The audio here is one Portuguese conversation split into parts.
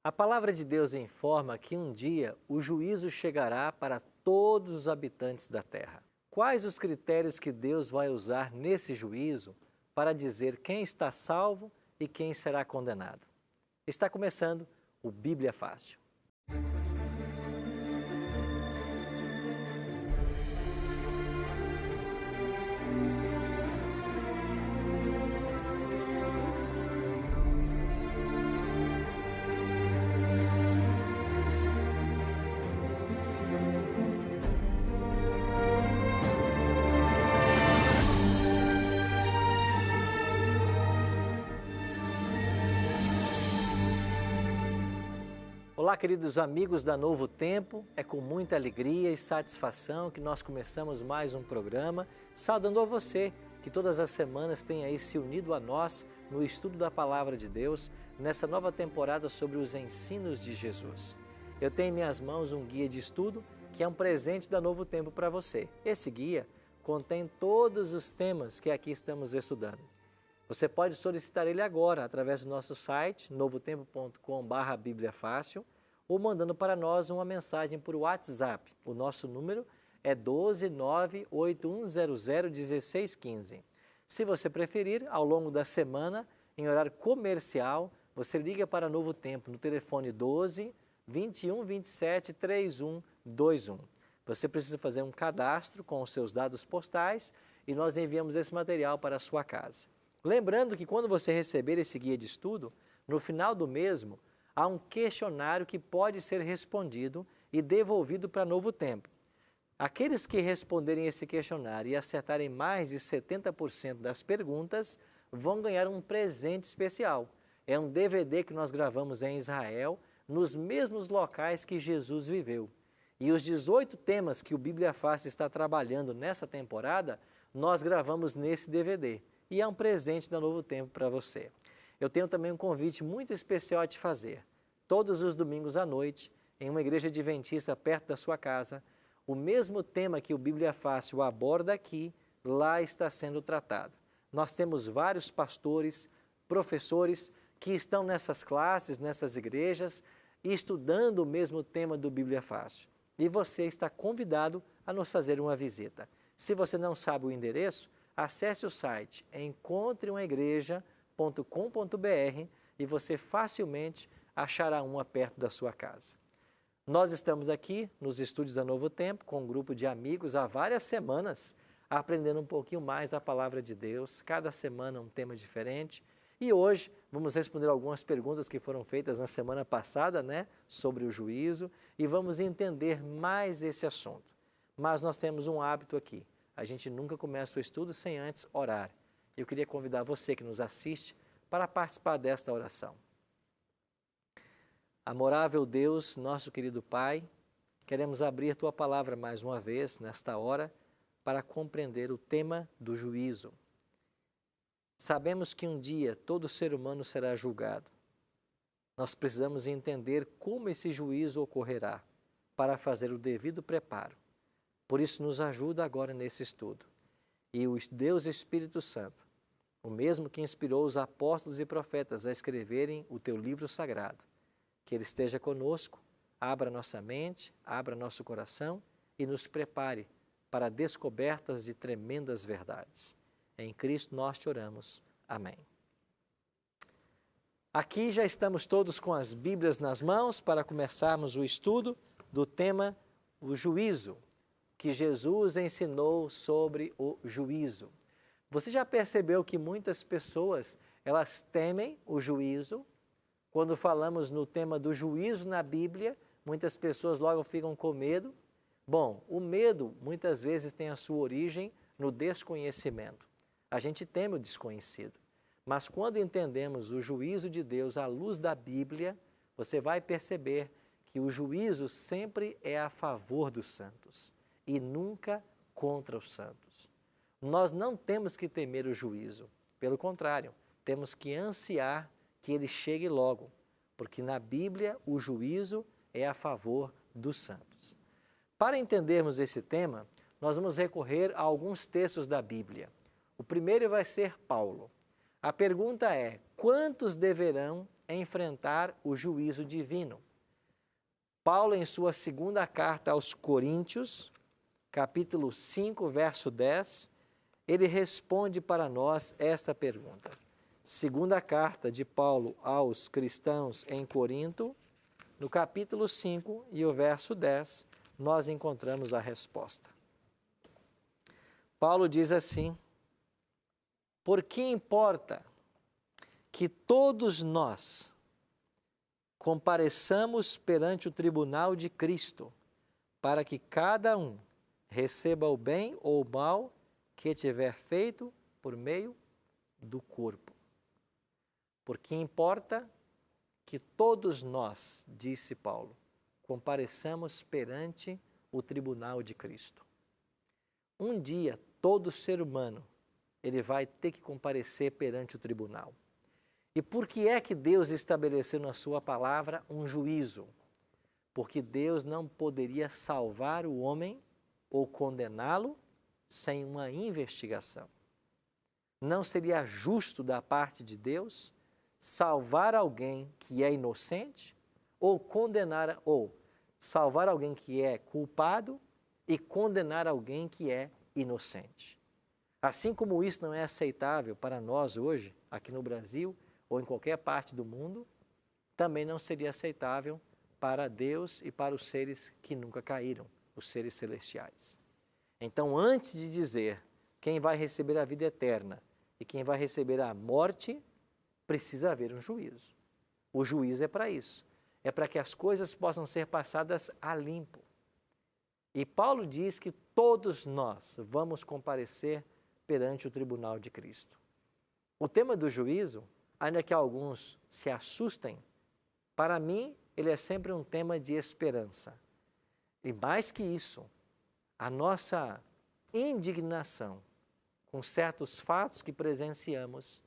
A palavra de Deus informa que um dia o juízo chegará para todos os habitantes da terra. Quais os critérios que Deus vai usar nesse juízo para dizer quem está salvo e quem será condenado? Está começando o Bíblia Fácil. Olá, queridos amigos da Novo Tempo, é com muita alegria e satisfação que nós começamos mais um programa, saudando a você que todas as semanas tem aí se unido a nós no estudo da Palavra de Deus, nessa nova temporada sobre os ensinos de Jesus. Eu tenho em minhas mãos um guia de estudo que é um presente da Novo Tempo para você. Esse guia contém todos os temas que aqui estamos estudando. Você pode solicitar ele agora através do nosso site novotempo.com/bibliafácil ou mandando para nós uma mensagem por WhatsApp. O nosso número é 12981001615. Se você preferir, ao longo da semana, em horário comercial, você liga para Novo Tempo no telefone 12 21 27 3121. Você precisa fazer um cadastro com os seus dados postais e nós enviamos esse material para a sua casa. Lembrando que quando você receber esse guia de estudo, no final do mesmo, há um questionário que pode ser respondido e devolvido para Novo Tempo. Aqueles que responderem esse questionário e acertarem mais de 70% das perguntas vão ganhar um presente especial. É um DVD que nós gravamos em Israel, nos mesmos locais que Jesus viveu. E os 18 temas que o Bíblia Fácil está trabalhando nessa temporada, nós gravamos nesse DVD. E é um presente da Novo Tempo para você. Eu tenho também um convite muito especial a te fazer. Todos os domingos à noite, em uma igreja adventista perto da sua casa, o mesmo tema que o Bíblia Fácil aborda aqui, lá está sendo tratado. Nós temos vários pastores, professores que estão nessas classes, nessas igrejas, estudando o mesmo tema do Bíblia Fácil. E você está convidado a nos fazer uma visita. Se você não sabe o endereço, acesse o site encontreumaigreja.com.br e você facilmente achará uma perto da sua casa. Nós estamos aqui nos estúdios da Novo Tempo com um grupo de amigos há várias semanas, aprendendo um pouquinho mais da Palavra de Deus, cada semana um tema diferente. E hoje vamos responder algumas perguntas que foram feitas na semana passada, sobre o juízo, e vamos entender mais esse assunto. Mas nós temos um hábito aqui. A gente nunca começa o estudo sem antes orar. Eu queria convidar você que nos assiste para participar desta oração. Amorável Deus, nosso querido Pai, queremos abrir Tua Palavra mais uma vez nesta hora para compreender o tema do juízo. Sabemos que um dia todo ser humano será julgado. Nós precisamos entender como esse juízo ocorrerá para fazer o devido preparo. Por isso, nos ajuda agora nesse estudo. E o Deus Espírito Santo, o mesmo que inspirou os apóstolos e profetas a escreverem o Teu livro sagrado, que Ele esteja conosco, abra nossa mente, abra nosso coração e nos prepare para descobertas de tremendas verdades. Em Cristo nós te oramos. Amém. Aqui já estamos todos com as Bíblias nas mãos para começarmos o estudo do tema o juízo, que Jesus ensinou sobre o juízo. Você já percebeu que muitas pessoas, elas temem o juízo? Quando falamos no tema do juízo na Bíblia, muitas pessoas logo ficam com medo. Bom, o medo muitas vezes tem a sua origem no desconhecimento. A gente teme o desconhecido. Mas quando entendemos o juízo de Deus à luz da Bíblia, você vai perceber que o juízo sempre é a favor dos santos e nunca contra os santos. Nós não temos que temer o juízo, pelo contrário, temos que ansiar que ele chegue logo, porque na Bíblia o juízo é a favor dos santos. Para entendermos esse tema, nós vamos recorrer a alguns textos da Bíblia. O primeiro vai ser Paulo. A pergunta é: quantos deverão enfrentar o juízo divino. Paulo, em sua segunda carta aos Coríntios, capítulo 5, verso 10, ele responde para nós esta pergunta. Segunda carta de Paulo aos cristãos em Corinto, no capítulo 5 e o verso 10, nós encontramos a resposta. Paulo diz assim: por que importa que todos nós compareçamos perante o tribunal de Cristo, para que cada um receba o bem ou o mal que tiver feito por meio do corpo? Porque importa que todos nós, disse Paulo, compareçamos perante o tribunal de Cristo. Um dia, todo ser humano, ele vai ter que comparecer perante o tribunal. E por que é que Deus estabeleceu na sua palavra um juízo? Porque Deus não poderia salvar o homem ou condená-lo sem uma investigação. Não seria justo da parte de Deus salvar alguém que é inocente ou condenar, ou salvar alguém que é culpado e condenar alguém que é inocente. Assim como isso não é aceitável para nós hoje, aqui no Brasil, ou em qualquer parte do mundo, também não seria aceitável para Deus e para os seres que nunca caíram, os seres celestiais. Então, antes de dizer quem vai receber a vida eterna e quem vai receber a morte, precisa haver um juízo. O juízo é para isso, é para que as coisas possam ser passadas a limpo. E Paulo diz que todos nós vamos comparecer perante o tribunal de Cristo. O tema do juízo, ainda que alguns se assustem, para mim ele é sempre um tema de esperança. E mais que isso, a nossa indignação com certos fatos que presenciamos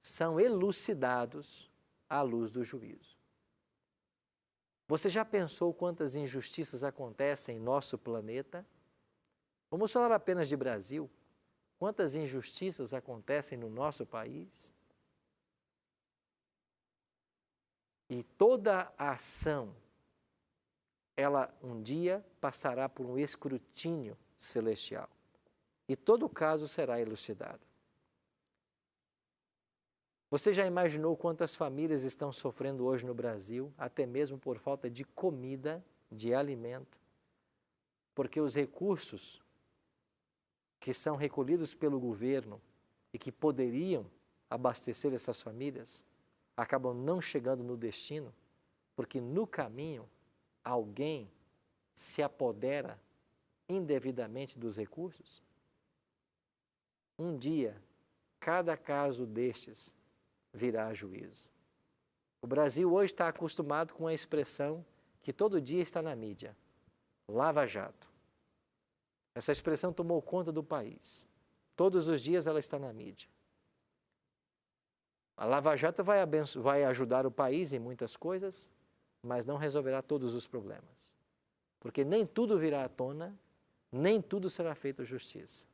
são elucidados à luz do juízo. Você já pensou quantas injustiças acontecem em nosso planeta? Vamos falar apenas de Brasil. Quantas injustiças acontecem no nosso país? E toda a ação, ela um dia passará por um escrutínio celestial. E todo caso será elucidado. Você já imaginou quantas famílias estão sofrendo hoje no Brasil, até mesmo por falta de comida, de alimento? Porque os recursos que são recolhidos pelo governo e que poderiam abastecer essas famílias, acabam não chegando no destino, porque no caminho alguém se apodera indevidamente dos recursos? Um dia, cada caso destes virá a juízo. O Brasil hoje está acostumado com a expressão que todo dia está na mídia: Lava Jato. Essa expressão tomou conta do país. Todos os dias ela está na mídia. A Lava Jato vai ajudar o país em muitas coisas, mas não resolverá todos os problemas. Porque nem tudo virá à tona, nem tudo será feito justiça.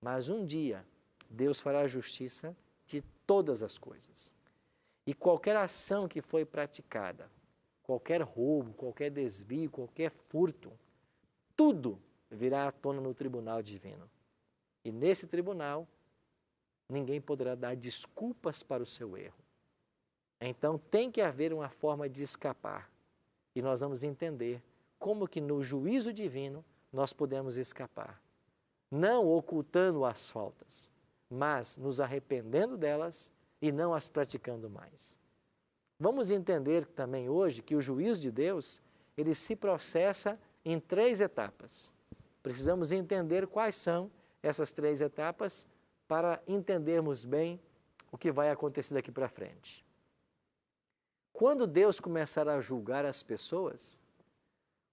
Mas um dia, Deus fará justiça de todas as coisas. E qualquer ação que foi praticada, qualquer roubo, qualquer desvio, qualquer furto, tudo virá à tona no tribunal divino. E nesse tribunal, ninguém poderá dar desculpas para o seu erro. Então tem que haver uma forma de escapar. E nós vamos entender como que no juízo divino nós podemos escapar. Não ocultando as faltas, mas nos arrependendo delas e não as praticando mais. Vamos entender também hoje que o juízo de Deus, ele se processa em 3 etapas. Precisamos entender quais são essas 3 etapas para entendermos bem o que vai acontecer daqui para frente. Quando Deus começar a julgar as pessoas,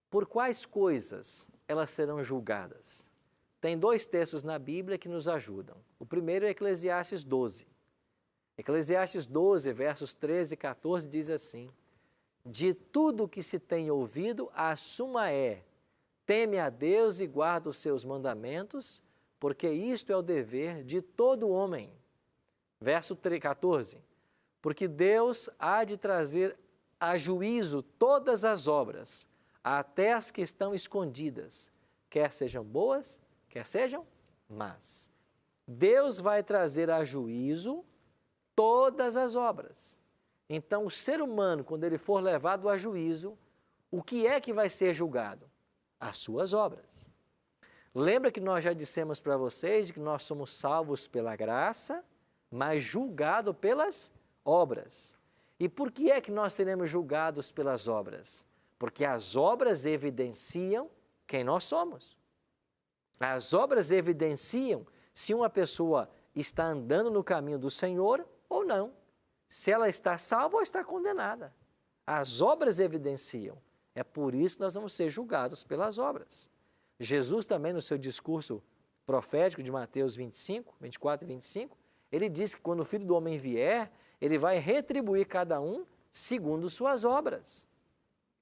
por quais coisas elas serão julgadas? Tem 2 textos na Bíblia que nos ajudam. O primeiro é Eclesiastes 12. Eclesiastes 12, versos 13 e 14, diz assim: de tudo que se tem ouvido, a suma é: teme a Deus e guarda os seus mandamentos, porque isto é o dever de todo homem. Verso 14: porque Deus há de trazer a juízo todas as obras, até as que estão escondidas, quer sejam boas, quer sejam más. Deus vai trazer a juízo todas as obras. Então, o ser humano, quando ele for levado a juízo, o que é que vai ser julgado? As suas obras. Lembra que nós já dissemos para vocês que nós somos salvos pela graça, mas julgados pelas obras. E por que é que nós seremos julgados pelas obras? Porque as obras evidenciam quem nós somos. As obras evidenciam se uma pessoa está andando no caminho do Senhor ou não. Se ela está salva ou está condenada. As obras evidenciam. É por isso que nós vamos ser julgados pelas obras. Jesus também, no seu discurso profético de Mateus 25, 24 e 25, ele diz que quando o Filho do Homem vier, ele vai retribuir cada um segundo suas obras.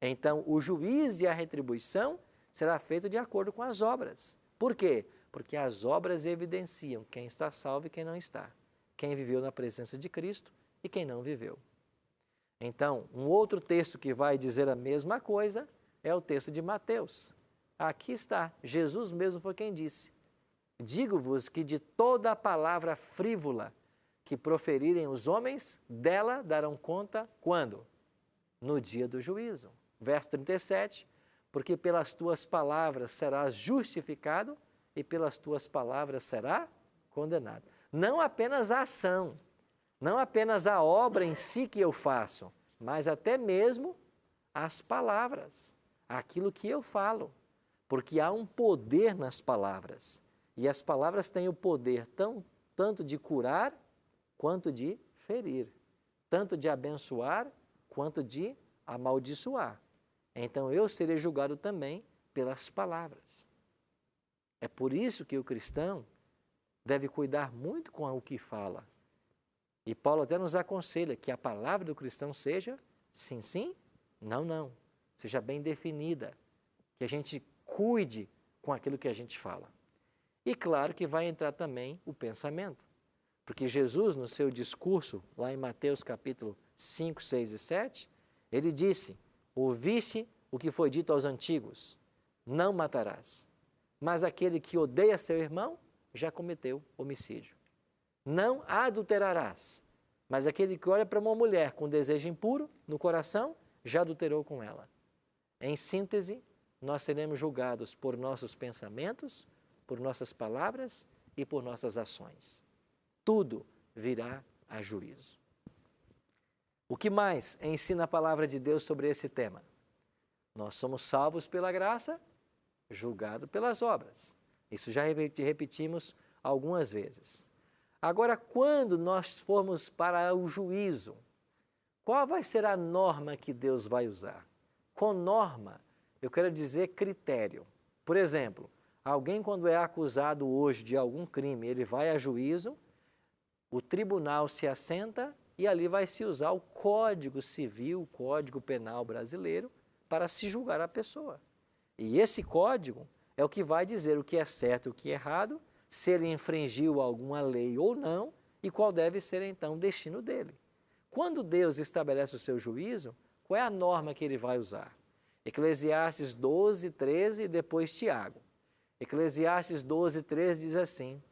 Então, o juízo e a retribuição será feito de acordo com as obras. Por quê? Porque as obras evidenciam quem está salvo e quem não está. Quem viveu na presença de Cristo e quem não viveu. Então, um outro texto que vai dizer a mesma coisa é o texto de Mateus. Aqui está, Jesus mesmo foi quem disse: digo-vos que de toda a palavra frívola que proferirem os homens, dela darão conta quando? No dia do juízo. Verso 37, porque pelas tuas palavras serás justificado e pelas tuas palavras será condenado. Não apenas a ação, não apenas a obra em si que eu faço, mas até mesmo as palavras, aquilo que eu falo. Porque há um poder nas palavras. E as palavras têm o poder tanto de curar, quanto de ferir. Tanto de abençoar, quanto de amaldiçoar. Então eu serei julgado também pelas palavras. É por isso que o cristão deve cuidar muito com o que fala. E Paulo até nos aconselha que a palavra do cristão seja sim, sim, não, não. Seja bem definida. Que a gente cuide com aquilo que a gente fala. E claro que vai entrar também o pensamento. Porque Jesus, no seu discurso, lá em Mateus capítulo 5, 6 e 7, ele disse: ouviste o que foi dito aos antigos, não matarás. Mas aquele que odeia seu irmão já cometeu homicídio. Não adulterarás. Mas aquele que olha para uma mulher com desejo impuro no coração, já adulterou com ela. Em síntese, nós seremos julgados por nossos pensamentos, por nossas palavras e por nossas ações. Tudo virá a juízo. O que mais ensina a palavra de Deus sobre esse tema? Nós somos salvos pela graça, julgados pelas obras. Isso já repetimos algumas vezes. Agora, quando nós formos para o juízo, qual vai ser a norma que Deus vai usar? Com norma, eu quero dizer critério. Por exemplo, alguém quando é acusado hoje de algum crime, ele vai a juízo, o tribunal se assenta e ali vai se usar o Código Civil, o Código Penal brasileiro, para se julgar a pessoa. E esse código é o que vai dizer o que é certo e o que é errado, se ele infringiu alguma lei ou não, e qual deve ser então o destino dele. Quando Deus estabelece o seu juízo, qual é a norma que ele vai usar? Eclesiastes 12, 13 e depois Tiago. Eclesiastes 12, 13 diz assim: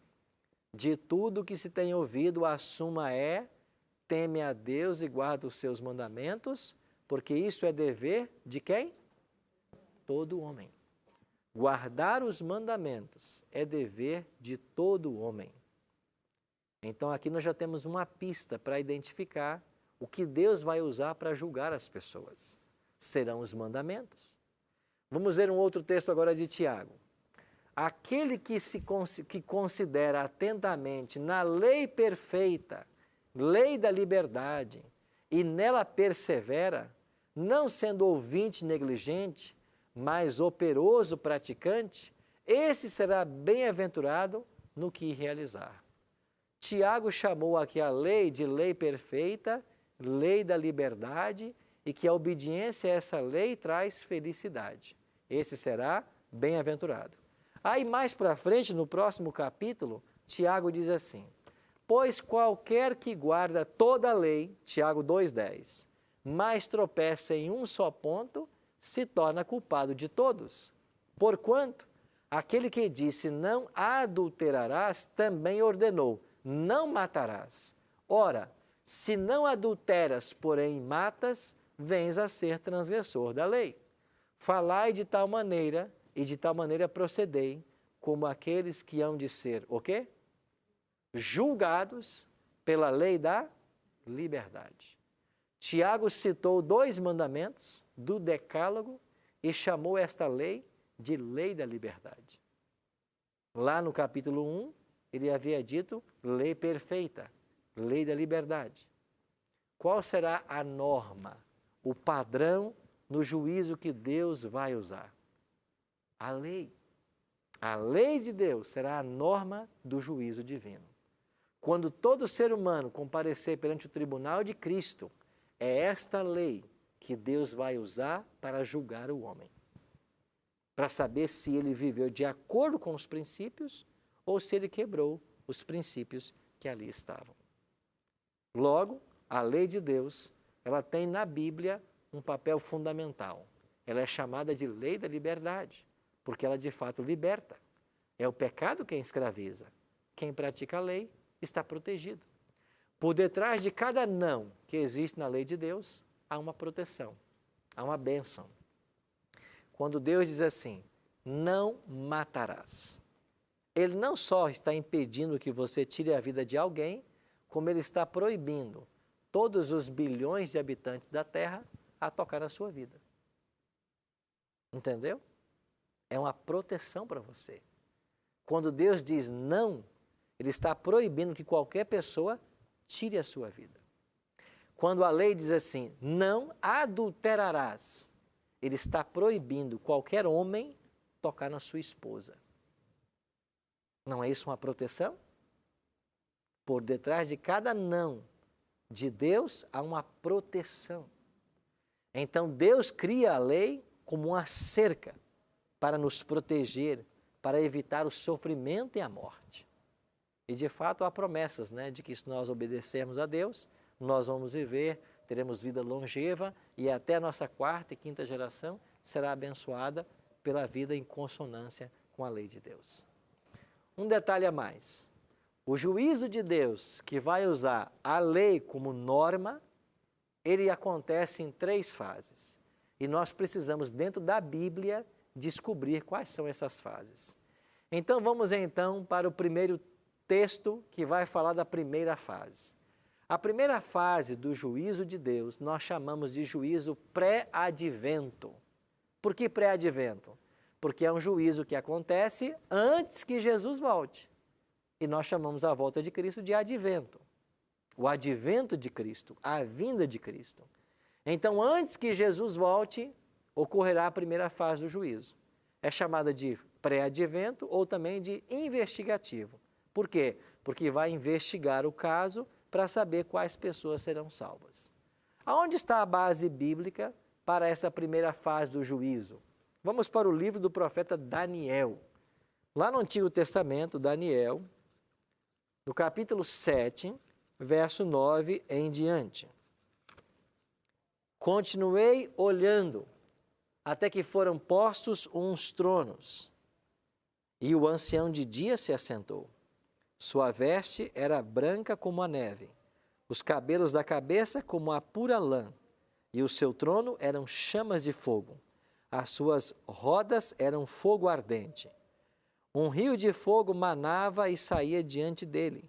de tudo que se tem ouvido, a suma é: teme a Deus e guarda os seus mandamentos, porque isso é dever de quem? Todo homem. Guardar os mandamentos é dever de todo homem. Então aqui nós já temos uma pista para identificar o que Deus vai usar para julgar as pessoas. Serão os mandamentos. Vamos ver um outro texto agora de Tiago. Aquele que considera atentamente na lei perfeita, lei da liberdade, e nela persevera, não sendo ouvinte negligente, mas operoso praticante, esse será bem-aventurado no que realizar. Tiago chamou aqui a lei de lei perfeita, lei da liberdade, e que a obediência a essa lei traz felicidade. Esse será bem-aventurado. Aí mais para frente, no próximo capítulo, Tiago diz assim: Pois qualquer que guarda toda a lei, Tiago 2,10, mas tropeça em um só ponto, se torna culpado de todos. Porquanto, aquele que disse não adulterarás, também ordenou, não matarás. Ora, se não adulteras, porém matas, vens a ser transgressor da lei. Falai de tal maneira, e de tal maneira procedei, como aqueles que hão de ser, o quê? Julgados pela lei da liberdade. Tiago citou 2 mandamentos do Decálogo e chamou esta lei de lei da liberdade. Lá no capítulo 1, ele havia dito lei perfeita, lei da liberdade. Qual será a norma, o padrão no juízo que Deus vai usar? A lei. A lei de Deus será a norma do juízo divino. Quando todo ser humano comparecer perante o tribunal de Cristo, é esta lei que Deus vai usar para julgar o homem. Para saber se ele viveu de acordo com os princípios ou se ele quebrou os princípios que ali estavam. Logo, a lei de Deus, ela tem na Bíblia um papel fundamental. Ela é chamada de lei da liberdade, porque ela de fato liberta. É o pecado quem escraviza. Quem pratica a lei está protegido. Por detrás de cada não que existe na lei de Deus, há uma proteção, há uma bênção. Quando Deus diz assim, não matarás, Ele não só está impedindo que você tire a vida de alguém, como Ele está proibindo todos os bilhões de habitantes da Terra a tocar na sua vida. Entendeu? É uma proteção para você. Quando Deus diz não, Ele está proibindo que qualquer pessoa tire a sua vida. Quando a lei diz assim, não adulterarás, Ele está proibindo qualquer homem tocar na sua esposa. Não é isso uma proteção? Por detrás de cada não de Deus há uma proteção. Então Deus cria a lei como uma cerca para nos proteger, para evitar o sofrimento e a morte. E de fato há promessas, de que se nós obedecermos a Deus, nós vamos viver, teremos vida longeva e até a nossa 4ª e 5ª geração será abençoada pela vida em consonância com a lei de Deus. Um detalhe a mais, o juízo de Deus que vai usar a lei como norma, ele acontece em 3 fases. E nós precisamos, dentro da Bíblia, descobrir quais são essas fases. Então vamos para o primeiro texto que vai falar da primeira fase. A primeira fase do juízo de Deus nós chamamos de juízo pré-advento. Por que pré-advento? Porque é um juízo que acontece antes que Jesus volte. E nós chamamos a volta de Cristo de advento. O advento de Cristo, a vinda de Cristo. Então, antes que Jesus volte, ocorrerá a primeira fase do juízo. É chamada de pré-advento ou também de investigativo. Por quê? Porque vai investigar o caso para saber quais pessoas serão salvas. Aonde está a base bíblica para essa primeira fase do juízo? Vamos para o livro do profeta Daniel. Lá no Antigo Testamento, Daniel, no capítulo 7, verso 9 em diante. Continuei olhando, até que foram postos uns tronos, e o ancião de dia se assentou. Sua veste era branca como a neve, os cabelos da cabeça como a pura lã, e o seu trono eram chamas de fogo. As suas rodas eram fogo ardente. Um rio de fogo manava e saía diante dele.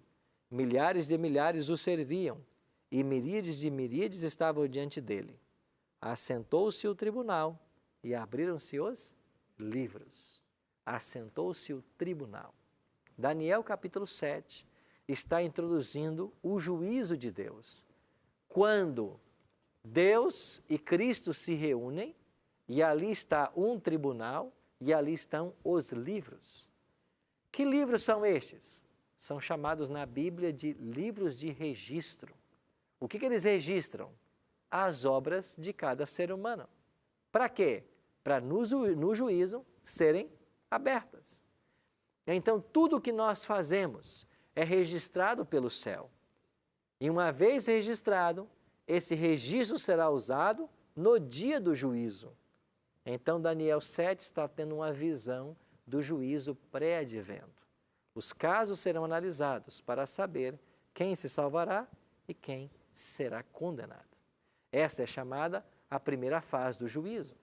Milhares de milhares o serviam, e miríades de miríades estavam diante dele. Assentou-se o tribunal, e abriram-se os livros. Assentou-se o tribunal. Daniel capítulo 7 está introduzindo o juízo de Deus. Quando Deus e Cristo se reúnem, e ali está um tribunal, e ali estão os livros. Que livros são estes? São chamados na Bíblia de livros de registro. O que eles registram? As obras de cada ser humano. Para quê? Para no juízo serem abertas. Então, tudo o que nós fazemos é registrado pelo céu. E uma vez registrado, esse registro será usado no dia do juízo. Então, Daniel 7 está tendo uma visão do juízo pré-advento. Os casos serão analisados para saber quem se salvará e quem será condenado. Esta é chamada a primeira fase do juízo.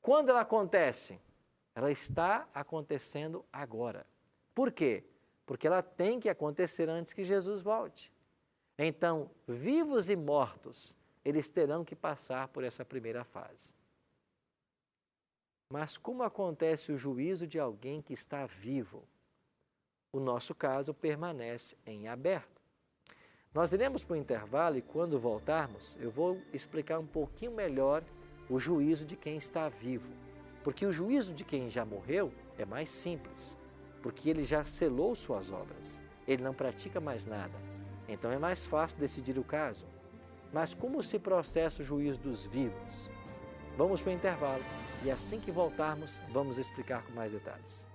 Quando ela acontece? Ela está acontecendo agora. Por quê? Porque ela tem que acontecer antes que Jesus volte. Então, vivos e mortos, eles terão que passar por essa primeira fase. Mas como acontece o juízo de alguém que está vivo? O nosso caso permanece em aberto. Nós iremos para o intervalo e quando voltarmos, eu vou explicar um pouquinho melhor o juízo de quem está vivo. Porque o juízo de quem já morreu é mais simples, porque ele já selou suas obras, ele não pratica mais nada. Então é mais fácil decidir o caso. Mas como se processa o juízo dos vivos? Vamos para o intervalo e assim que voltarmos, vamos explicar com mais detalhes.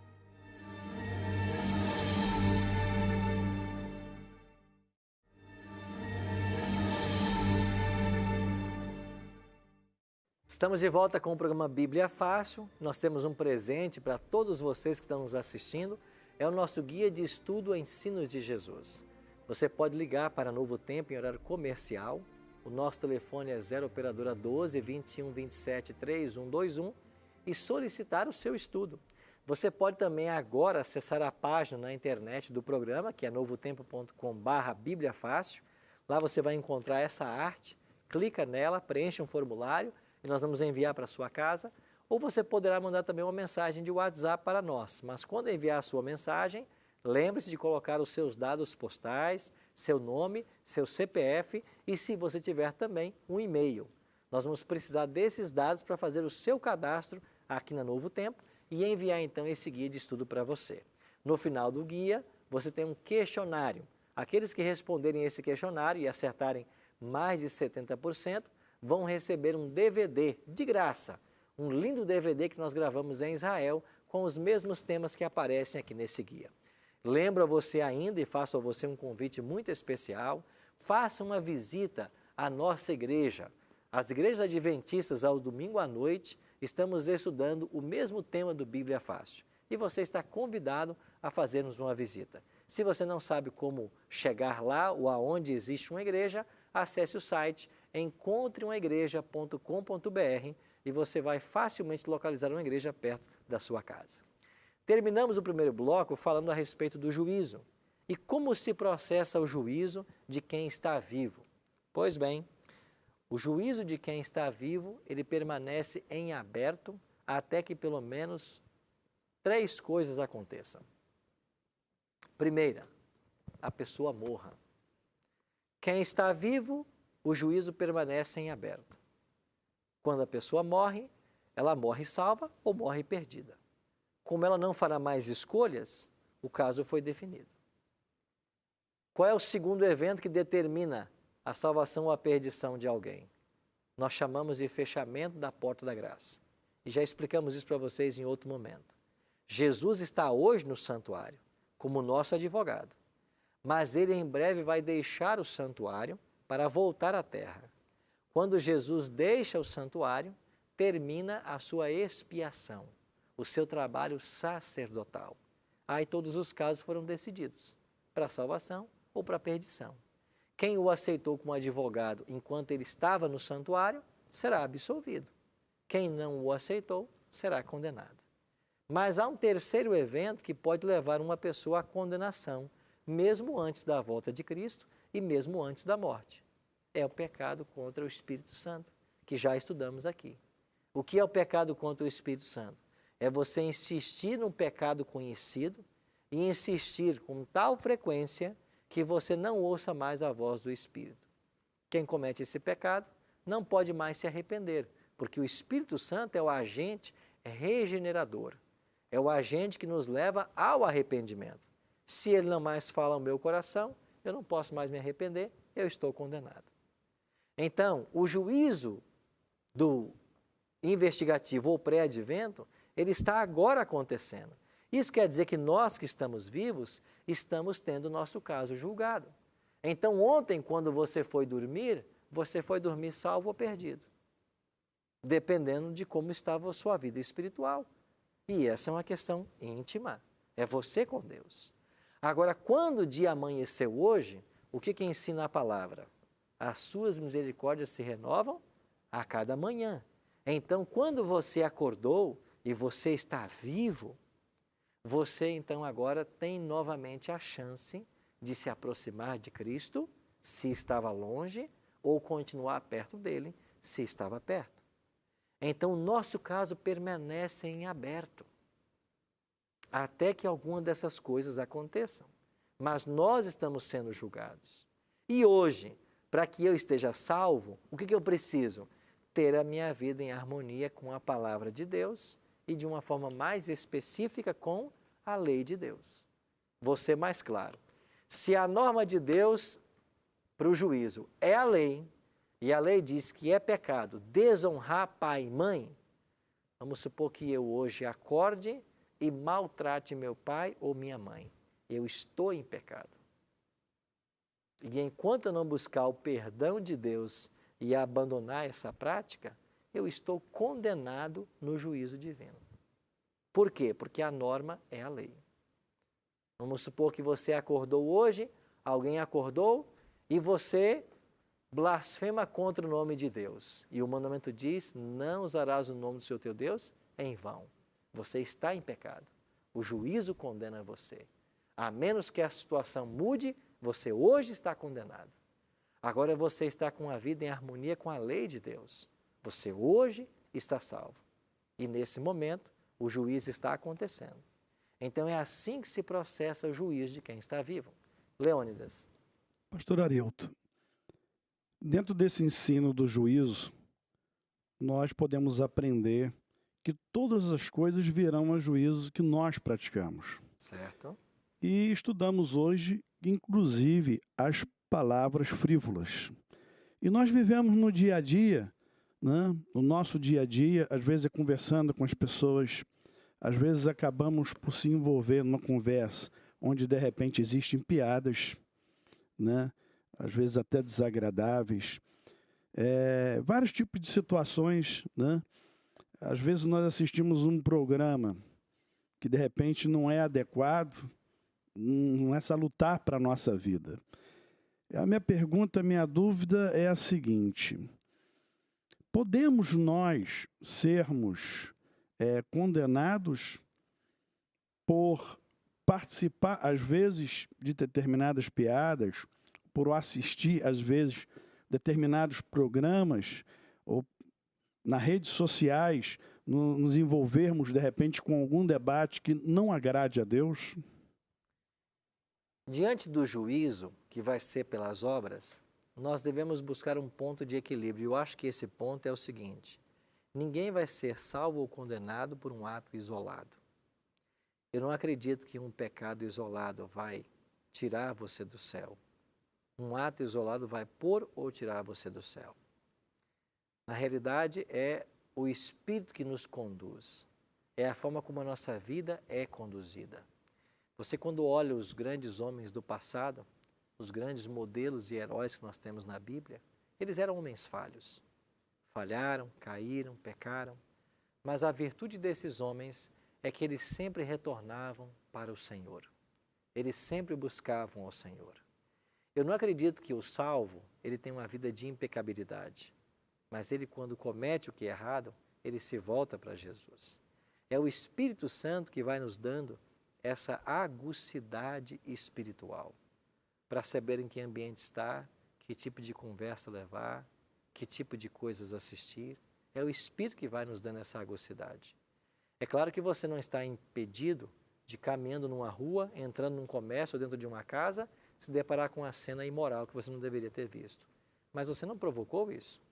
Estamos de volta com o programa Bíblia Fácil. Nós temos um presente para todos vocês que estão nos assistindo. É o nosso guia de estudo Ensinos de Jesus. Você pode ligar para Novo Tempo em horário comercial. O nosso telefone é 0 operadora 12 21 27 3121 e solicitar o seu estudo. Você pode também agora acessar a página na internet do programa, que é novotempo.com/Bíblia Fácil. Lá você vai encontrar essa arte, clica nela, preenche um formulário e nós vamos enviar para a sua casa, ou você poderá mandar também uma mensagem de WhatsApp para nós. Mas quando enviar a sua mensagem, lembre-se de colocar os seus dados postais, seu nome, seu CPF e, se você tiver também, um e-mail. Nós vamos precisar desses dados para fazer o seu cadastro aqui na Novo Tempo e enviar então esse guia de estudo para você. No final do guia, você tem um questionário. Aqueles que responderem esse questionário e acertarem mais de 70%, vão receber um DVD de graça, um lindo DVD que nós gravamos em Israel com os mesmos temas que aparecem aqui nesse guia. Lembro a você ainda e faço a você um convite muito especial, faça uma visita à nossa igreja. As igrejas adventistas, ao domingo à noite, estamos estudando o mesmo tema do Bíblia Fácil e você está convidado a fazer-nos uma visita. Se você não sabe como chegar lá ou aonde existe uma igreja, acesse o site encontreumaigreja.com.br e você vai facilmente localizar uma igreja perto da sua casa. Terminamos o primeiro bloco falando a respeito do juízo. E como se processa o juízo de quem está vivo? Pois bem, o juízo de quem está vivo, ele permanece em aberto até que pelo menos 3 coisas aconteçam. Primeira, a pessoa morra. Quem está vivo, o juízo permanece em aberto. Quando a pessoa morre, ela morre salva ou morre perdida. Como ela não fará mais escolhas, o caso foi definido. Qual é o segundo evento que determina a salvação ou a perdição de alguém? Nós chamamos de fechamento da porta da graça. E já explicamos isso para vocês em outro momento. Jesus está hoje no santuário, como nosso advogado. Mas ele em breve vai deixar o santuário para voltar à terra. Quando Jesus deixa o santuário, termina a sua expiação, o seu trabalho sacerdotal. Aí todos os casos foram decididos, para a salvação ou para a perdição. Quem o aceitou como advogado enquanto ele estava no santuário, será absolvido. Quem não o aceitou, será condenado. Mas há um terceiro evento que pode levar uma pessoa à condenação, mesmo antes da volta de Cristo e mesmo antes da morte. É o pecado contra o Espírito Santo, que já estudamos aqui. O que é o pecado contra o Espírito Santo? É você insistir num pecado conhecido e insistir com tal frequência que você não ouça mais a voz do Espírito. Quem comete esse pecado não pode mais se arrepender, porque o Espírito Santo é o agente regenerador, é o agente que nos leva ao arrependimento. Se ele não mais fala ao meu coração, eu não posso mais me arrepender, eu estou condenado. Então, o juízo do investigativo ou pré-advento, ele está agora acontecendo. Isso quer dizer que nós que estamos vivos, estamos tendo o nosso caso julgado. Então, ontem, quando você foi dormir salvo ou perdido, dependendo de como estava a sua vida espiritual. E essa é uma questão íntima, é você com Deus. Agora, quando o dia amanheceu hoje, o que ensina a palavra? As suas misericórdias se renovam a cada manhã. Então, quando você acordou e você está vivo, você então agora tem novamente a chance de se aproximar de Cristo, se estava longe, ou continuar perto dele, se estava perto. Então, o nosso caso permanece em aberto, até que alguma dessas coisas aconteçam. Mas nós estamos sendo julgados. E hoje, para que eu esteja salvo, o que eu preciso? Ter a minha vida em harmonia com a palavra de Deus e de uma forma mais específica com a lei de Deus. Vou ser mais claro. Se a norma de Deus para o juízo é a lei, e a lei diz que é pecado desonrar pai e mãe, vamos supor que eu hoje acorde e maltrate meu pai ou minha mãe. Eu estou em pecado. E enquanto eu não buscar o perdão de Deus e abandonar essa prática, eu estou condenado no juízo divino. Por quê? Porque a norma é a lei. Vamos supor que você acordou hoje, alguém acordou e você blasfema contra o nome de Deus. E o mandamento diz, não usarás o nome do seu teu Deus em vão. Você está em pecado. O juízo condena você. A menos que a situação mude, você hoje está condenado. Agora você está com a vida em harmonia com a lei de Deus. Você hoje está salvo. E nesse momento, o juízo está acontecendo. Então é assim que se processa o juízo de quem está vivo. Leônidas. Pastor Arilton, dentro desse ensino do juízo, nós podemos aprender que todas as coisas virão a juízo que nós praticamos. Certo. E estudamos hoje, inclusive, as palavras frívolas. E nós vivemos no dia a dia, né? No nosso dia a dia, às vezes é conversando com as pessoas, às vezes acabamos por se envolver numa conversa onde de repente existem piadas, né? Às vezes até desagradáveis, vários tipos de situações, né? Às vezes nós assistimos um programa que de repente não é adequado, não é salutar para a nossa vida. A minha pergunta, a minha dúvida é a seguinte: podemos nós sermos condenados por participar, às vezes, de determinadas piadas, por assistir, às vezes, determinados programas, ou nas redes sociais, nos envolvermos, de repente, com algum debate que não agrade a Deus? Diante do juízo, que vai ser pelas obras, nós devemos buscar um ponto de equilíbrio. Eu acho que esse ponto é o seguinte: ninguém vai ser salvo ou condenado por um ato isolado. Eu não acredito que um pecado isolado vai tirar você do céu. Um ato isolado vai pôr ou tirar você do céu. Na realidade, é o Espírito que nos conduz. É a forma como a nossa vida é conduzida. Você, quando olha os grandes homens do passado, os grandes modelos e heróis que nós temos na Bíblia, eles eram homens falhos. Falharam, caíram, pecaram. Mas a virtude desses homens é que eles sempre retornavam para o Senhor. Eles sempre buscavam ao Senhor. Eu não acredito que o salvo, ele tem uma vida de impecabilidade. Mas ele, quando comete o que é errado, ele se volta para Jesus. É o Espírito Santo que vai nos dando essa aguçidade espiritual, para saber em que ambiente está, que tipo de conversa levar, que tipo de coisas assistir. É o Espírito que vai nos dando essa aguçidade. É claro que você não está impedido de, caminhando numa rua, entrando num comércio ou dentro de uma casa, se deparar com uma cena imoral que você não deveria ter visto. Mas você não provocou isso.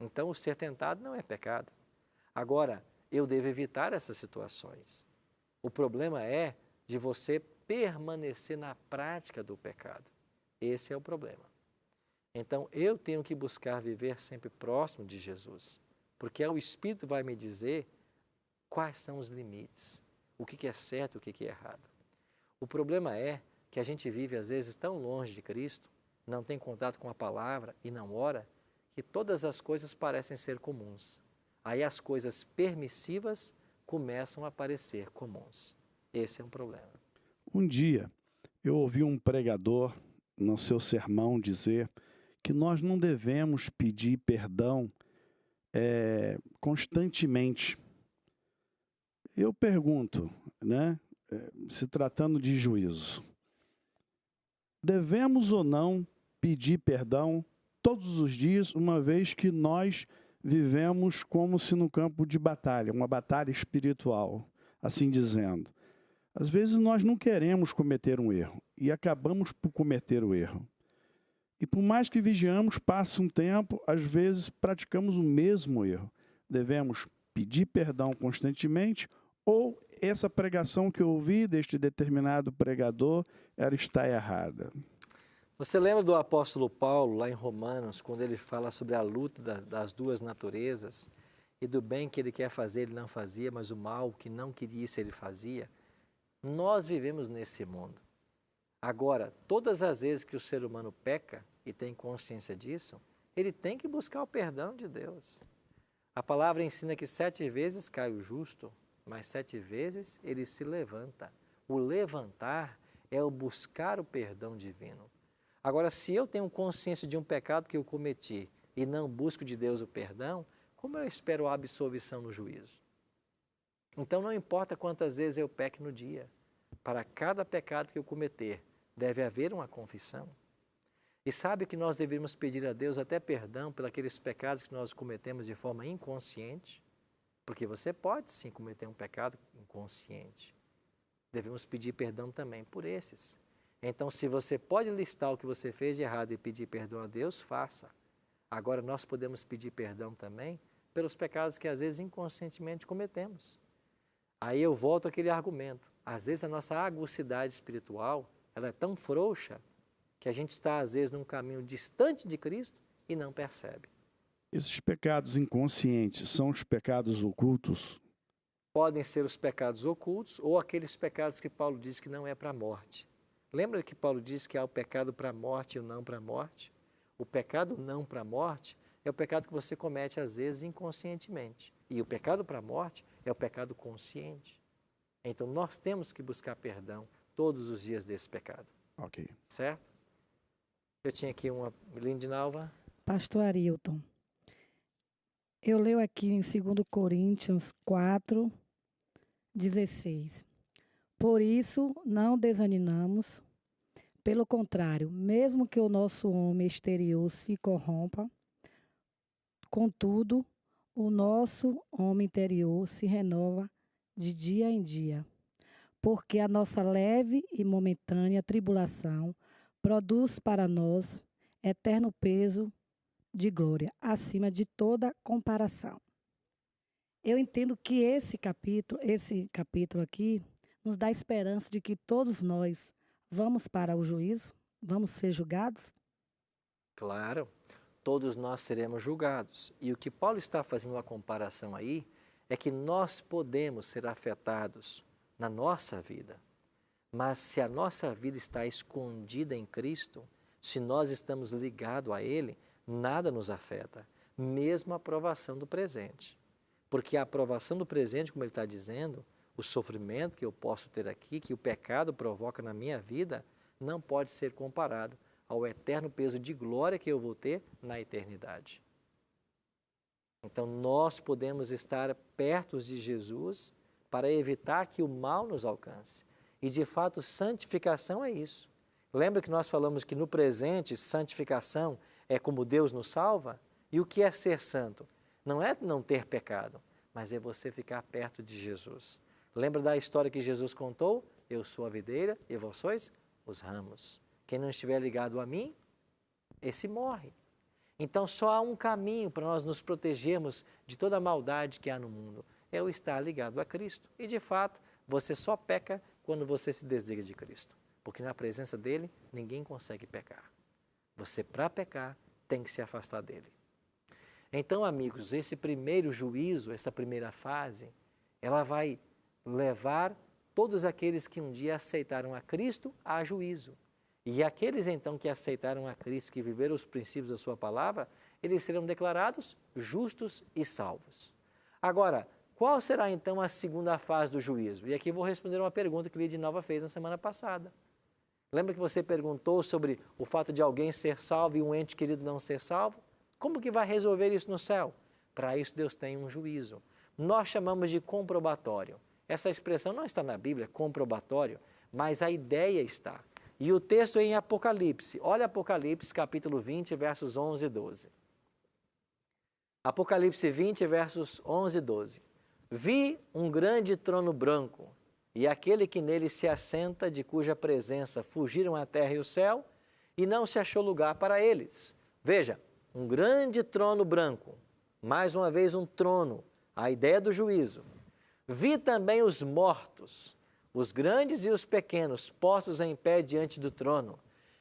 Então, o ser tentado não é pecado. Agora, eu devo evitar essas situações. O problema é de você permanecer na prática do pecado. Esse é o problema. Então, eu tenho que buscar viver sempre próximo de Jesus, porque o Espírito vai me dizer quais são os limites, o que é certo e o que é errado. O problema é que a gente vive às vezes tão longe de Cristo, não tem contato com a palavra e não ora, que todas as coisas parecem ser comuns. Aí as coisas permissivas começam a parecer comuns. Esse é um problema. Um dia, eu ouvi um pregador, no seu sermão, dizer que nós não devemos pedir perdão constantemente. Eu pergunto, né, se tratando de juízo, devemos ou não pedir perdão todos os dias, uma vez que nós vivemos como se no campo de batalha, uma batalha espiritual, assim dizendo. Às vezes nós não queremos cometer um erro e acabamos por cometer o erro. E por mais que vigiamos, passa um tempo, às vezes praticamos o mesmo erro. Devemos pedir perdão constantemente ou essa pregação que eu ouvi deste determinado pregador, ela está errada? Você lembra do apóstolo Paulo, lá em Romanos, quando ele fala sobre a luta das duas naturezas e do bem que ele quer fazer, ele não fazia, mas o mal que não queria, isso ele fazia? Nós vivemos nesse mundo. Agora, todas as vezes que o ser humano peca e tem consciência disso, ele tem que buscar o perdão de Deus. A palavra ensina que 7 vezes cai o justo, mas 7 vezes ele se levanta. O levantar é o buscar o perdão divino. Agora, se eu tenho consciência de um pecado que eu cometi e não busco de Deus o perdão, como eu espero a absolvição no juízo? Então, não importa quantas vezes eu peque no dia, para cada pecado que eu cometer, deve haver uma confissão. E sabe que nós devemos pedir a Deus até perdão pelos aqueles pecados que nós cometemos de forma inconsciente? Porque você pode sim cometer um pecado inconsciente. Devemos pedir perdão também por esses. Então, se você pode listar o que você fez de errado e pedir perdão a Deus, faça. Agora, nós podemos pedir perdão também pelos pecados que às vezes inconscientemente cometemos. Aí eu volto àquele argumento. Às vezes a nossa agucidade espiritual, ela é tão frouxa que a gente está às vezes num caminho distante de Cristo e não percebe. Esses pecados inconscientes são os pecados ocultos? Podem ser os pecados ocultos ou aqueles pecados que Paulo diz que não é para a morte. Lembra que Paulo diz que há o pecado para a morte e o não para a morte? O pecado não para a morte é o pecado que você comete às vezes inconscientemente. E o pecado para a morte é o pecado consciente. Então nós temos que buscar perdão todos os dias desse pecado. Ok. Certo? Eu tinha aqui uma... Lindinalva. Pastor Arilton, eu leio aqui em 2 Coríntios 4, 16. Por isso, não desanimamos. Pelo contrário, mesmo que o nosso homem exterior se corrompa, contudo, o nosso homem interior se renova de dia em dia. Porque a nossa leve e momentânea tribulação produz para nós eterno peso de glória, acima de toda comparação. Eu entendo que esse capítulo aqui nos dá esperança de que todos nós vamos para o juízo, vamos ser julgados. Claro, todos nós seremos julgados. E o que Paulo está fazendo uma comparação aí é que nós podemos ser afetados na nossa vida. Mas se a nossa vida está escondida em Cristo, se nós estamos ligados a Ele, nada nos afeta, mesmo a aprovação do presente. Porque a aprovação do presente, como ele está dizendo, o sofrimento que eu posso ter aqui, que o pecado provoca na minha vida, não pode ser comparado ao eterno peso de glória que eu vou ter na eternidade. Então nós podemos estar perto de Jesus para evitar que o mal nos alcance. E de fato, santificação é isso. Lembra que nós falamos que no presente, santificação é como Deus nos salva? E o que é ser santo? Não é não ter pecado, mas é você ficar perto de Jesus. Lembra da história que Jesus contou? Eu sou a videira e vós sois os ramos. Quem não estiver ligado a mim, esse morre. Então só há um caminho para nós nos protegermos de toda a maldade que há no mundo. É o estar ligado a Cristo. E de fato, você só peca quando você se desliga de Cristo. Porque na presença dele, ninguém consegue pecar. Você, para pecar, tem que se afastar dele. Então, amigos, esse primeiro juízo, essa primeira fase, ela vai levar todos aqueles que um dia aceitaram a Cristo a juízo. E aqueles então que aceitaram a Cristo, que viveram os princípios da sua palavra, eles serão declarados justos e salvos. Agora, qual será então a segunda fase do juízo? E aqui vou responder uma pergunta que Lídia Nova fez na semana passada. Lembra que você perguntou sobre o fato de alguém ser salvo e um ente querido não ser salvo? Como que vai resolver isso no céu? Para isso Deus tem um juízo. Nós chamamos de comprobatório. Essa expressão não está na Bíblia, comprobatório, mas a ideia está. E o texto é em Apocalipse. Olha Apocalipse capítulo 20, versos 11 e 12. Apocalipse 20, versos 11 e 12. Vi um grande trono branco, e aquele que nele se assenta, de cuja presença fugiram a terra e o céu, e não se achou lugar para eles. Veja, um grande trono branco, mais uma vez um trono, a ideia do juízo. Vi também os mortos, os grandes e os pequenos, postos em pé diante do trono.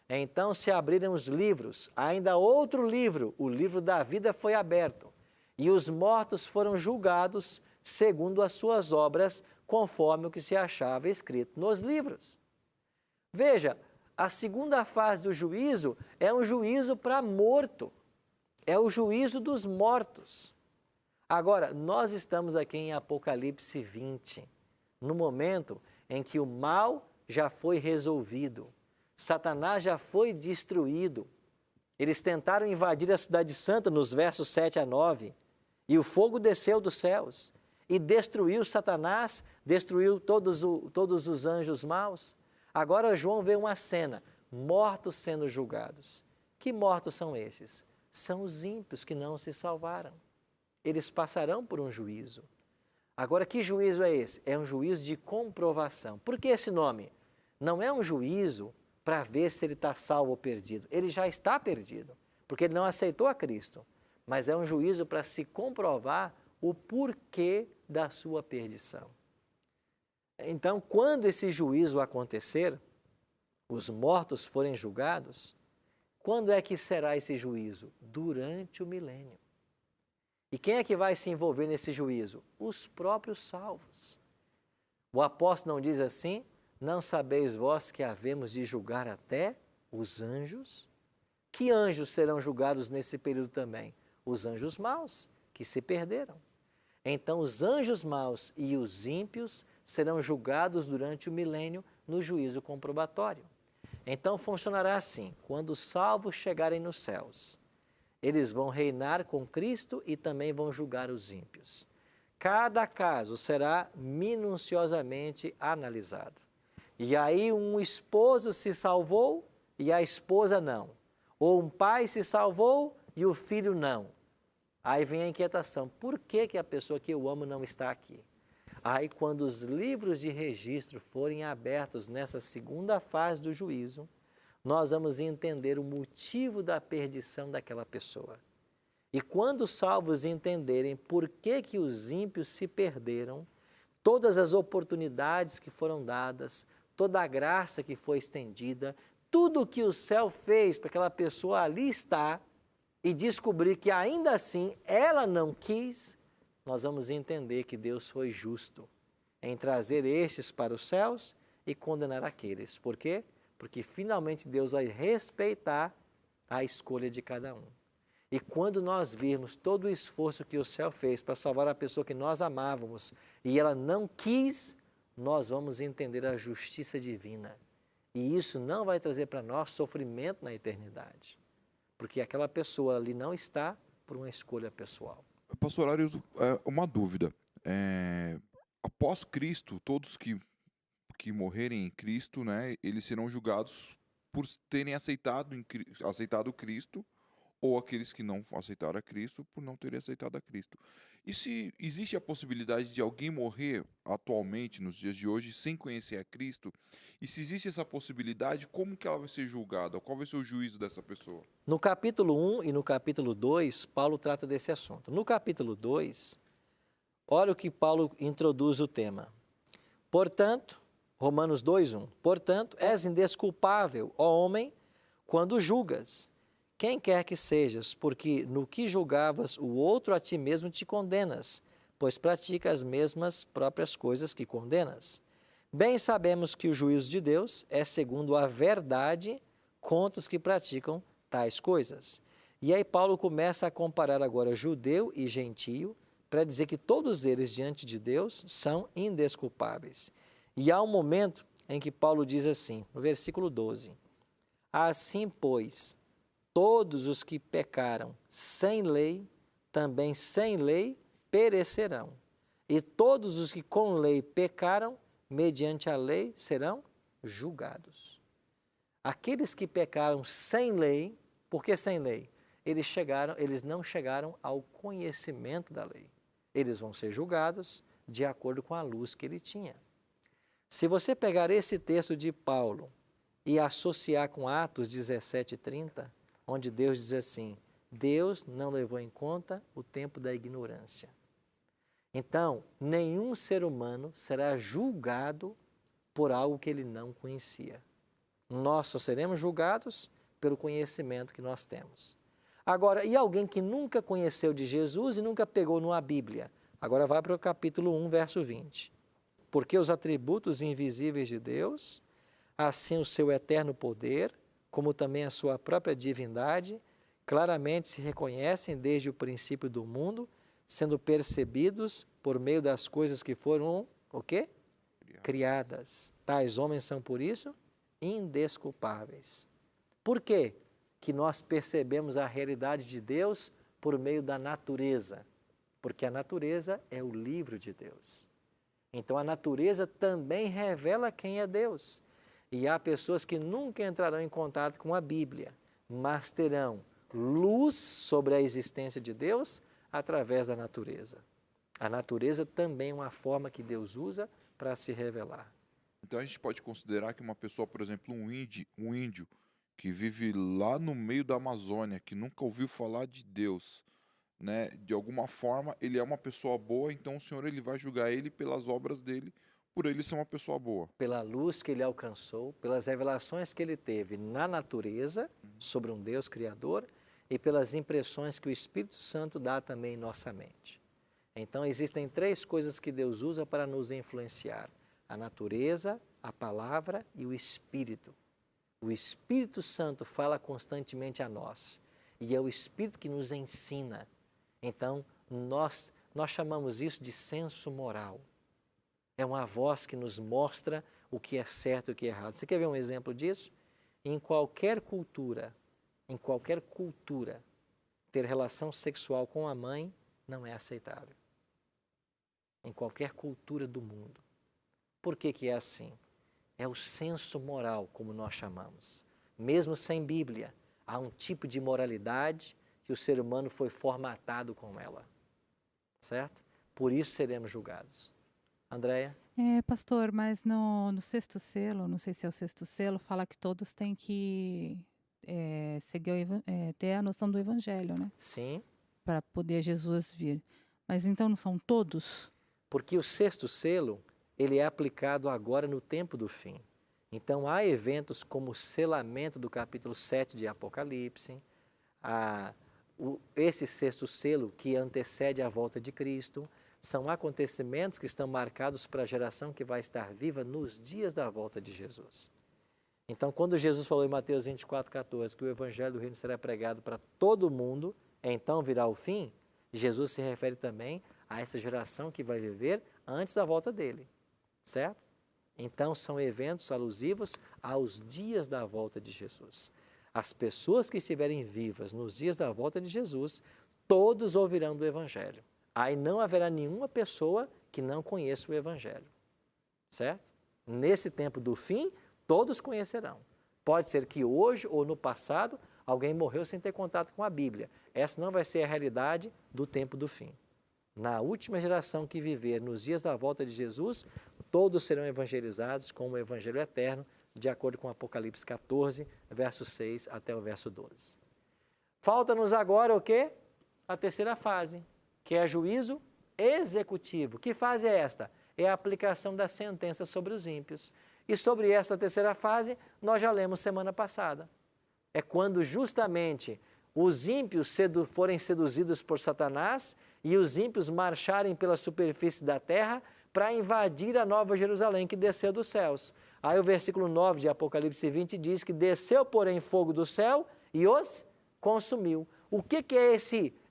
Então se abriram os livros, ainda outro livro, o livro da vida foi aberto, e os mortos foram julgados segundo as suas obras, conforme o que se achava escrito nos livros. Veja, a segunda fase do juízo é um juízo para morto, é o juízo dos mortos. Agora, nós estamos aqui em Apocalipse 20, no momento em que o mal já foi resolvido, Satanás já foi destruído. Eles tentaram invadir a cidade santa nos versos 7 a 9, e o fogo desceu dos céus e destruiu Satanás, destruiu todos os anjos maus. Agora João vê uma cena, mortos sendo julgados. Que mortos são esses? São os ímpios que não se salvaram. Eles passarão por um juízo. Agora, que juízo é esse? É um juízo de comprovação. Por que esse nome? Não é um juízo para ver se ele está salvo ou perdido. Ele já está perdido, porque ele não aceitou a Cristo. Mas é um juízo para se comprovar o porquê da sua perdição. Então, quando esse juízo acontecer, os mortos forem julgados, quando é que será esse juízo? Durante o milênio. E quem é que vai se envolver nesse juízo? Os próprios salvos. O apóstolo não diz assim: não sabeis vós que havemos de julgar até os anjos? Que anjos serão julgados nesse período também? Os anjos maus, que se perderam. Então, os anjos maus e os ímpios serão julgados durante o milênio no juízo comprobatório. Então, funcionará assim: quando os salvos chegarem nos céus, eles vão reinar com Cristo e também vão julgar os ímpios. Cada caso será minuciosamente analisado. E aí um esposo se salvou e a esposa não. Ou um pai se salvou e o filho não. Aí vem a inquietação: por que a pessoa que eu amo não está aqui? Aí, quando os livros de registro forem abertos nessa segunda fase do juízo, nós vamos entender o motivo da perdição daquela pessoa. E quando os salvos entenderem por que os ímpios se perderam, todas as oportunidades que foram dadas, toda a graça que foi estendida, tudo o que o céu fez para aquela pessoa ali estar, e descobrir que ainda assim ela não quis, nós vamos entender que Deus foi justo em trazer estes para os céus e condenar aqueles. Por quê? Porque finalmente Deus vai respeitar a escolha de cada um. E quando nós virmos todo o esforço que o céu fez para salvar a pessoa que nós amávamos e ela não quis, nós vamos entender a justiça divina. E isso não vai trazer para nós sofrimento na eternidade, porque aquela pessoa ali não está por uma escolha pessoal. Pastor Arius, uma dúvida. Após Cristo, todos que morrerem em Cristo, né, eles serão julgados por terem aceitado Cristo, ou aqueles que não aceitaram a Cristo por não terem aceitado a Cristo. E se existe a possibilidade de alguém morrer atualmente, nos dias de hoje, sem conhecer a Cristo, e se existe essa possibilidade, como que ela vai ser julgada? Qual vai ser o juízo dessa pessoa? No capítulo 1 e no capítulo 2, Paulo trata desse assunto. No capítulo 2, olha o que Paulo introduz o tema. Portanto, Romanos 2:1, portanto, és indesculpável, ó homem, quando julgas, quem quer que sejas, porque no que julgavas o outro a ti mesmo te condenas, pois pratica as mesmas próprias coisas que condenas. Bem sabemos que o juízo de Deus é segundo a verdade contra os que praticam tais coisas. E aí Paulo começa a comparar agora judeu e gentio, para dizer que todos eles diante de Deus são indesculpáveis. E há um momento em que Paulo diz assim, no versículo 12, assim, pois, todos os que pecaram sem lei, também sem lei perecerão. E todos os que com lei pecaram, mediante a lei, serão julgados. Aqueles que pecaram sem lei, por que sem lei? Eles não chegaram ao conhecimento da lei. Eles vão ser julgados de acordo com a luz que ele tinha. Se você pegar esse texto de Paulo e associar com Atos 17:30, onde Deus diz assim, Deus não levou em conta o tempo da ignorância. Então, nenhum ser humano será julgado por algo que ele não conhecia. Nós só seremos julgados pelo conhecimento que nós temos. Agora, e alguém que nunca conheceu de Jesus e nunca pegou numa Bíblia? Agora vai para o capítulo 1, verso 20. Porque os atributos invisíveis de Deus, assim o seu eterno poder, como também a sua própria divindade, claramente se reconhecem desde o princípio do mundo, sendo percebidos por meio das coisas que foram, o quê? Criadas. Tais homens são, por isso, indesculpáveis. Por quê que nós percebemos a realidade de Deus por meio da natureza? Porque a natureza é o livro de Deus. Então, a natureza também revela quem é Deus. E há pessoas que nunca entrarão em contato com a Bíblia, mas terão luz sobre a existência de Deus através da natureza. A natureza também é uma forma que Deus usa para se revelar. Então a gente pode considerar que uma pessoa, por exemplo, um índio que vive lá no meio da Amazônia, que nunca ouviu falar de Deus, né? De alguma forma ele é uma pessoa boa, então o Senhor ele vai julgar ele pelas obras dele, por ele ser uma pessoa boa. Pela luz que ele alcançou, pelas revelações que ele teve na natureza sobre um Deus Criador e pelas impressões que o Espírito Santo dá também em nossa mente. Então existem 3 coisas que Deus usa para nos influenciar: a natureza, a palavra e o Espírito. O Espírito Santo fala constantemente a nós e é o Espírito que nos ensina. Então nós chamamos isso de senso moral. É uma voz que nos mostra o que é certo e o que é errado. Você quer ver um exemplo disso? Em qualquer cultura, ter relação sexual com a mãe não é aceitável. Em qualquer cultura do mundo. Por que é assim? É o senso moral, como nós chamamos. Mesmo sem Bíblia, há um tipo de moralidade que o ser humano foi formatado com ela. Certo? Por isso seremos julgados. Andréia? Pastor, mas no 6º selo, não sei se é o 6º selo, fala que todos têm que seguir ter a noção do Evangelho, né? Sim. Para poder Jesus vir. Mas então não são todos? Porque o 6º selo, ele é aplicado agora no tempo do fim. Então há eventos como o selamento do capítulo 7 de Apocalipse, esse 6º selo que antecede a volta de Cristo, são acontecimentos que estão marcados para a geração que vai estar viva nos dias da volta de Jesus. Então, quando Jesus falou em Mateus 24:14 que o evangelho do reino será pregado para todo mundo, então virá o fim, Jesus se refere também a essa geração que vai viver antes da volta dele, certo? Então, são eventos alusivos aos dias da volta de Jesus. As pessoas que estiverem vivas nos dias da volta de Jesus, todos ouvirão do evangelho. Aí não haverá nenhuma pessoa que não conheça o Evangelho, certo? Nesse tempo do fim, todos conhecerão. Pode ser que hoje ou no passado, alguém morreu sem ter contato com a Bíblia. Essa não vai ser a realidade do tempo do fim. Na última geração que viver nos dias da volta de Jesus, todos serão evangelizados com o Evangelho eterno, de acordo com Apocalipse 14, verso 6 até o verso 12. Falta-nos agora o quê? A terceira fase, que é juízo executivo. Que fase é esta? É a aplicação da sentença sobre os ímpios. E sobre essa terceira fase, nós já lemos semana passada. É quando justamente os ímpios forem seduzidos por Satanás e os ímpios marcharem pela superfície da terra para invadir a nova Jerusalém que desceu dos céus. Aí o versículo 9 de Apocalipse 20 diz que desceu, porém, fogo do céu e os consumiu. O que é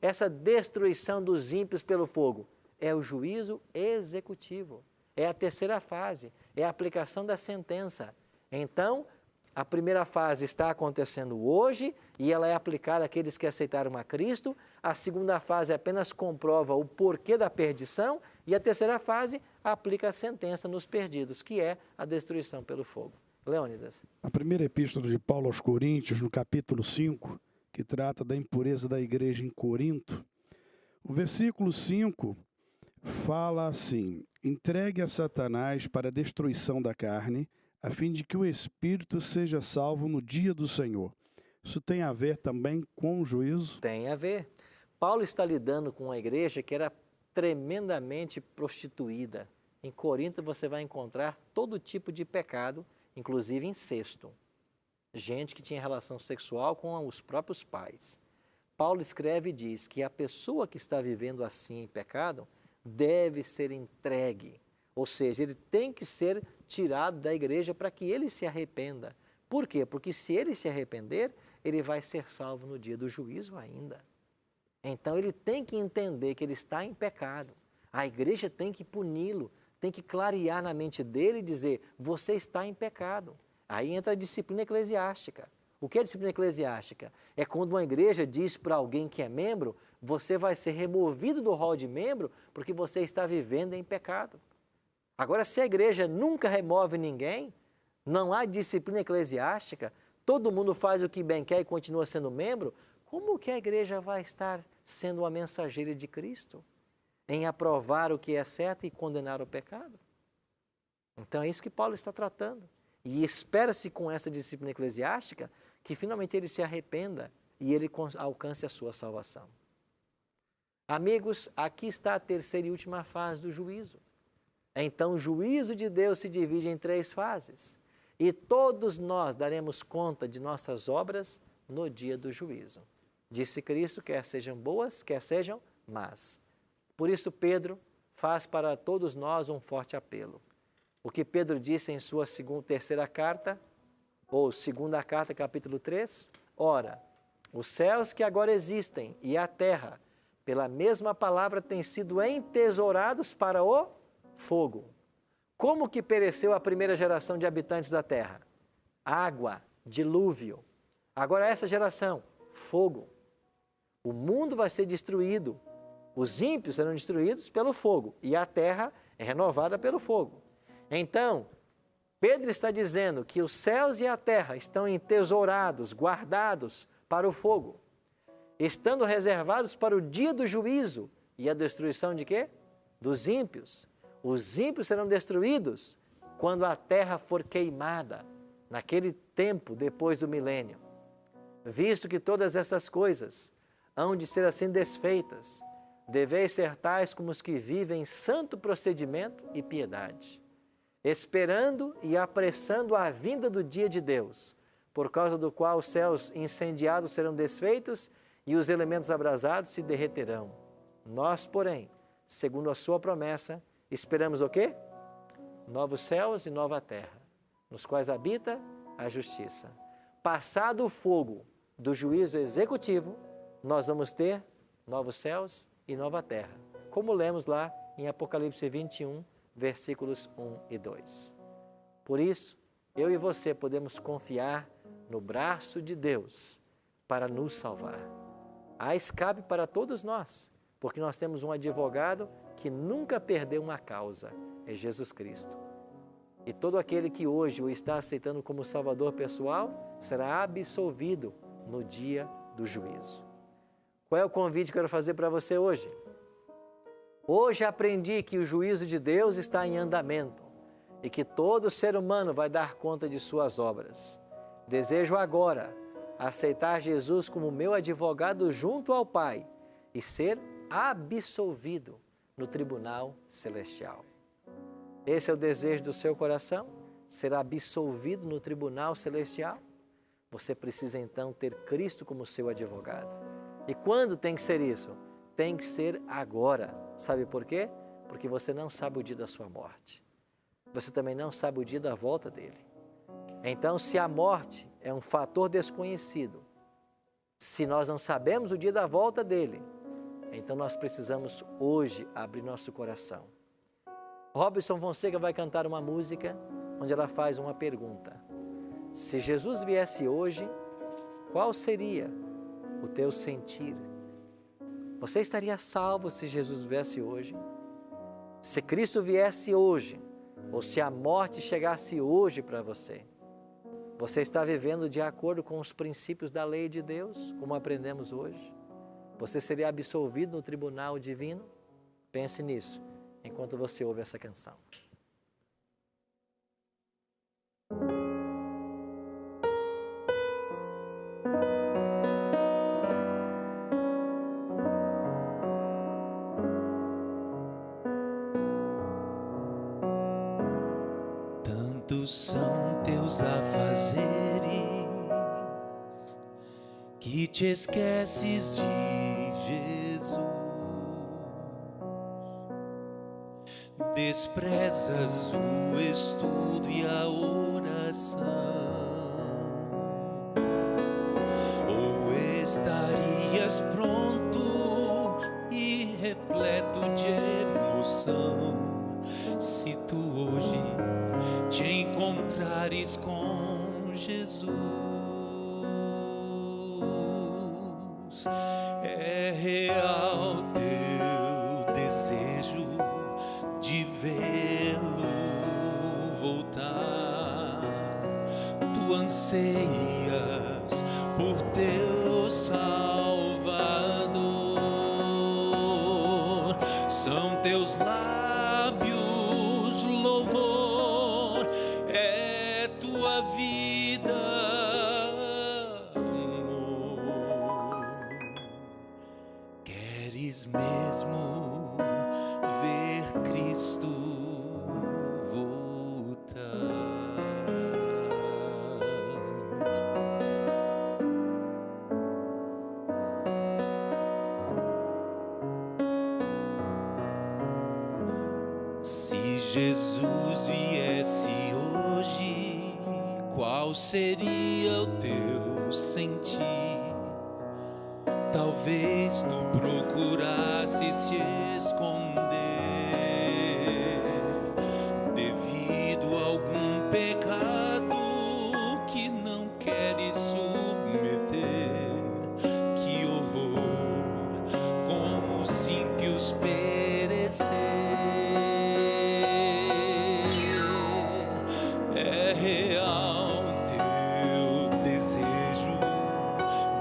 essa destruição dos ímpios pelo fogo? É o juízo executivo. É a terceira fase, é a aplicação da sentença. Então, a primeira fase está acontecendo hoje e ela é aplicada àqueles que aceitaram a Cristo. A segunda fase apenas comprova o porquê da perdição e a terceira fase aplica a sentença nos perdidos, que é a destruição pelo fogo. Leônidas. A primeira epístola de Paulo aos Coríntios, no capítulo 5, que trata da impureza da igreja em Corinto, o versículo 5 fala assim: entregue a Satanás para a destruição da carne, a fim de que o espírito seja salvo no dia do Senhor. Isso tem a ver também com o juízo? Tem a ver. Paulo está lidando com uma igreja que era tremendamente prostituída. Em Corinto você vai encontrar todo tipo de pecado, inclusive incesto. Gente que tinha relação sexual com os próprios pais. Paulo escreve e diz que a pessoa que está vivendo assim em pecado deve ser entregue. Ou seja, ele tem que ser tirado da igreja para que ele se arrependa. Por quê? Porque se ele se arrepender, ele vai ser salvo no dia do juízo ainda. Então ele tem que entender que ele está em pecado. A igreja tem que puni-lo, tem que clarear na mente dele e dizer: você está em pecado. Aí entra a disciplina eclesiástica. O que é disciplina eclesiástica? É quando uma igreja diz para alguém que é membro: você vai ser removido do rol de membro porque você está vivendo em pecado. Agora, se a igreja nunca remove ninguém, não há disciplina eclesiástica, todo mundo faz o que bem quer e continua sendo membro, como que a igreja vai estar sendo uma mensageira de Cristo em aprovar o que é certo e condenar o pecado? Então é isso que Paulo está tratando. E espera-se com essa disciplina eclesiástica que finalmente ele se arrependa e ele alcance a sua salvação. Amigos, aqui está a terceira e última fase do juízo. Então o juízo de Deus se divide em 3 fases. E todos nós daremos conta de nossas obras no dia do juízo. Disse Cristo, quer sejam boas, quer sejam más. Por isso Pedro faz para todos nós um forte apelo. O que Pedro disse em sua terceira carta, ou segunda carta, capítulo 3, ora, os céus que agora existem e a terra, pela mesma palavra, têm sido entesourados para o fogo. Como que pereceu a primeira geração de habitantes da terra? Água, dilúvio. Agora essa geração, fogo. O mundo vai ser destruído. Os ímpios serão destruídos pelo fogo e a terra é renovada pelo fogo. Então, Pedro está dizendo que os céus e a terra estão entesourados, guardados para o fogo, estando reservados para o dia do juízo e a destruição de quê? Dos ímpios. Os ímpios serão destruídos quando a terra for queimada, naquele tempo depois do milênio. Visto que todas essas coisas hão de ser assim desfeitas, deveis ser tais como os que vivem em santo procedimento e piedade, esperando e apressando a vinda do dia de Deus, por causa do qual os céus incendiados serão desfeitos e os elementos abrasados se derreterão. Nós, porém, segundo a sua promessa, esperamos o quê? Novos céus e nova terra, nos quais habita a justiça. Passado o fogo do juízo executivo, nós vamos ter novos céus e nova terra, como lemos lá em Apocalipse 21, versículos 1 e 2. Por isso, eu e você podemos confiar no braço de Deus para nos salvar. Há escape para todos nós, porque nós temos um advogado que nunca perdeu uma causa, é Jesus Cristo. E todo aquele que hoje o está aceitando como Salvador pessoal será absolvido no dia do juízo. Qual é o convite que eu quero fazer para você hoje? Hoje aprendi que o juízo de Deus está em andamento e que todo ser humano vai dar conta de suas obras. Desejo agora aceitar Jesus como meu advogado junto ao Pai e ser absolvido no tribunal celestial. Esse é o desejo do seu coração? Ser absolvido no tribunal celestial? Você precisa então ter Cristo como seu advogado. E quando tem que ser isso? tem que ser agora. Sabe por quê? Porque você não sabe o dia da sua morte. Você também não sabe o dia da volta dele. Então, se a morte é um fator desconhecido, se nós não sabemos o dia da volta dele, então nós precisamos hoje abrir nosso coração. Robson Fonseca vai cantar uma música onde ela faz uma pergunta. Se Jesus viesse hoje, qual seria o teu sentir? Você estaria salvo se Jesus viesse hoje? Se Cristo viesse hoje, ou se a morte chegasse hoje para você, você está vivendo de acordo com os princípios da lei de Deus, como aprendemos hoje? Você seria absolvido no tribunal divino? Pense nisso, enquanto você ouve essa canção. Tantos são teus afazeres que te esqueces de Jesus, desprezas o estudo e a oração, ou estarias pronto e repleto de emoção se tu hoje te encontrares com Jesus. É real teu desejo de vê-lo voltar. Tu anseias por teu Salvador. São teus lábios louvor, é tua vida amor. Queres mesmo ver Cristo voltar? Se Jesus viesse hoje, qual seria o teu sentir? Talvez tu procurasses se esconder devido a algum pecado que não queres submeter. Que horror com os ímpios perecer. É real teu desejo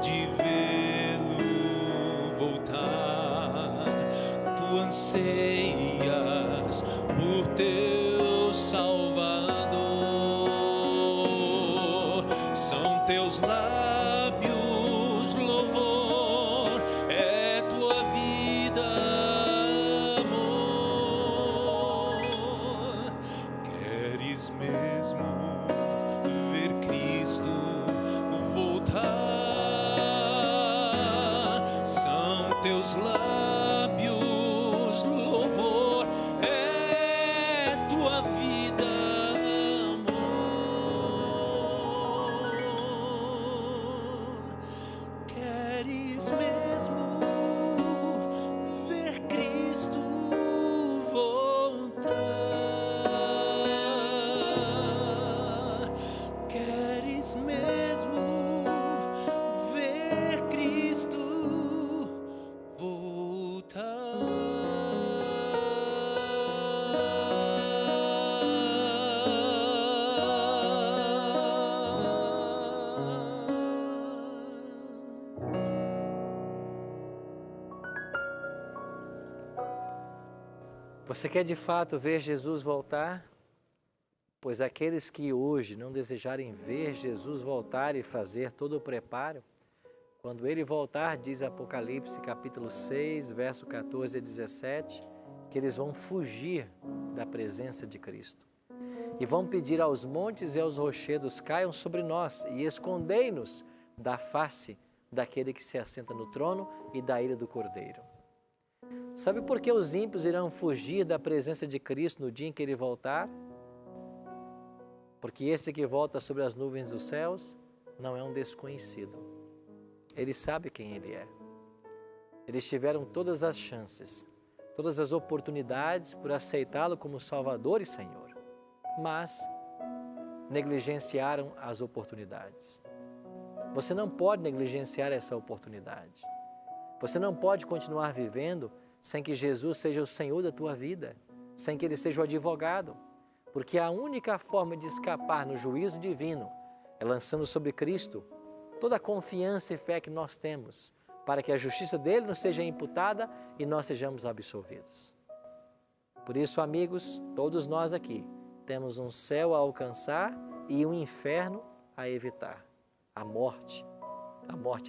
de vê-lo voltar. Tu anseias por teu Salvador. São teus lábios louvor, é tua vida amor. Queres mesmo ver Cristo voltar? São teus lábios louvor, é tua vida amor. Queres mesmo ver Cristo voltar? Queres mesmo ver Cristo Você quer de fato ver Jesus voltar? Pois aqueles que hoje não desejarem ver Jesus voltar e fazer todo o preparo, quando ele voltar, diz Apocalipse capítulo 6, verso 14 a 17, que eles vão fugir da presença de Cristo. E vão pedir aos montes e aos rochedos, caiam sobre nós e escondei-nos da face daquele que se assenta no trono e da ira do Cordeiro. Sabe por que os ímpios irão fugir da presença de Cristo no dia em que Ele voltar? Porque esse que volta sobre as nuvens dos céus não é um desconhecido. Ele sabe quem Ele é. Eles tiveram todas as chances, todas as oportunidades por aceitá-lo como Salvador e Senhor, mas negligenciaram as oportunidades. Você não pode negligenciar essa oportunidade. Você não pode continuar vivendo sem que Jesus seja o Senhor da tua vida, sem que Ele seja o advogado, porque a única forma de escapar no juízo divino é lançando sobre Cristo toda a confiança e fé que nós temos, para que a justiça dele nos seja imputada e nós sejamos absolvidos. Por isso, amigos, todos nós aqui temos um céu a alcançar e um inferno a evitar, a morte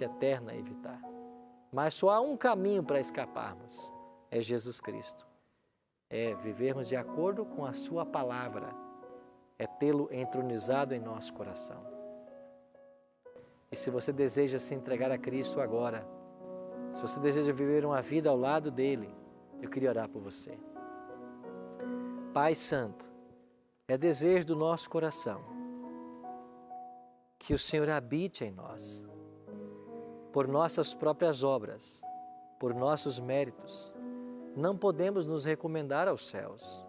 eterna a evitar. Mas só há um caminho para escaparmos, é Jesus Cristo. É vivermos de acordo com a sua palavra, é tê-lo entronizado em nosso coração. E se você deseja se entregar a Cristo agora, se você deseja viver uma vida ao lado dele, eu queria orar por você. Pai Santo, é desejo do nosso coração que o Senhor habite em nós, por nossas próprias obras, por nossos méritos. Não podemos nos recomendar aos céus,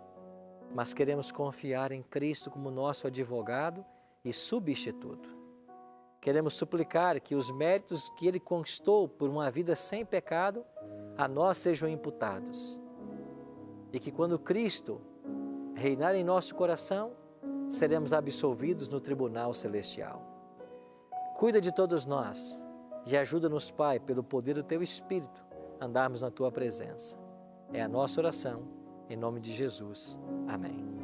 mas queremos confiar em Cristo como nosso advogado e substituto. Queremos suplicar que os méritos que Ele conquistou por uma vida sem pecado, a nós sejam imputados. E que quando Cristo reinar em nosso coração, seremos absolvidos no tribunal celestial. Cuida de todos nós e ajuda-nos, Pai, pelo poder do Teu Espírito, a andarmos na Tua presença. É a nossa oração, em nome de Jesus. Amém.